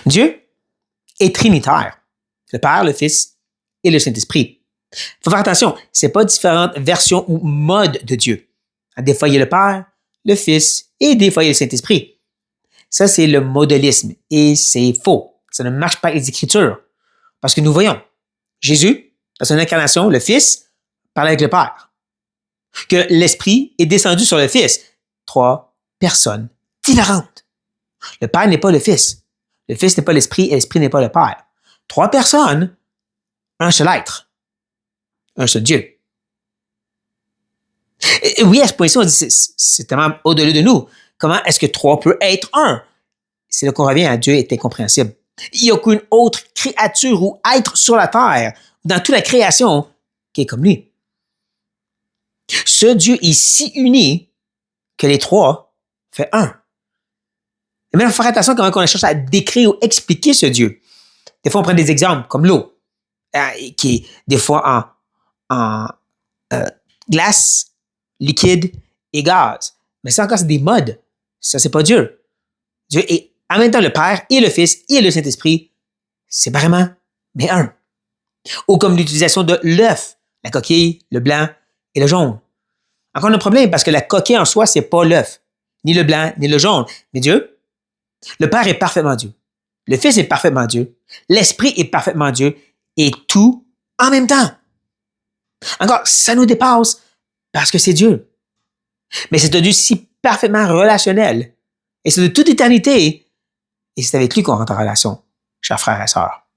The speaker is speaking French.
Dieu est trinitaire. Le Père, le Fils et le Saint-Esprit. Il faut faire attention, ce n'est pas différentes versions ou modes de Dieu. Des fois, il y a le Père, le Fils et des fois, il y a le Saint-Esprit. Ça, c'est le modélisme et c'est faux. Ça ne marche pas avec les Écritures. Parce que nous voyons, Jésus, dans son incarnation, le Fils, parle avec le Père. Que l'Esprit est descendu sur le Fils. 3 personnes différentes. Le Père n'est pas le Fils. Le Fils n'est pas l'Esprit et l'Esprit n'est pas le Père. 3 personnes, un seul être. Un seul Dieu. Et oui, à ce point-ci, on dit c'est tellement au-delà de nous. Comment est-ce que 3 peut être 1? C'est là qu'on revient à Dieu est incompréhensible. Il n'y a aucune autre créature ou être sur la terre, dans toute la création, qui est comme lui. Ce Dieu est si uni que les 3 fait 1. Et maintenant, il faut faire attention comment on cherche à décrire ou expliquer ce Dieu. Des fois, on prend des exemples comme l'eau, qui est des fois en glace, liquide et gaz. Mais ça encore, c'est des modes. Ça, c'est pas Dieu. Dieu est en même temps le Père et le Fils et le Saint-Esprit. C'est vraiment, mais un. Ou comme l'utilisation de l'œuf, la coquille, le blanc et le jaune. Encore un problème parce que la coquille en soi, c'est pas l'œuf, ni le blanc, ni le jaune. Mais Dieu, le Père est parfaitement Dieu. Le Fils est parfaitement Dieu. L'Esprit est parfaitement Dieu. Et tout en même temps. Encore, ça nous dépasse parce que c'est Dieu. Mais c'est un Dieu si parfaitement relationnel. Et c'est de toute éternité. Et c'est avec lui qu'on rentre en relation, chers frères et sœurs.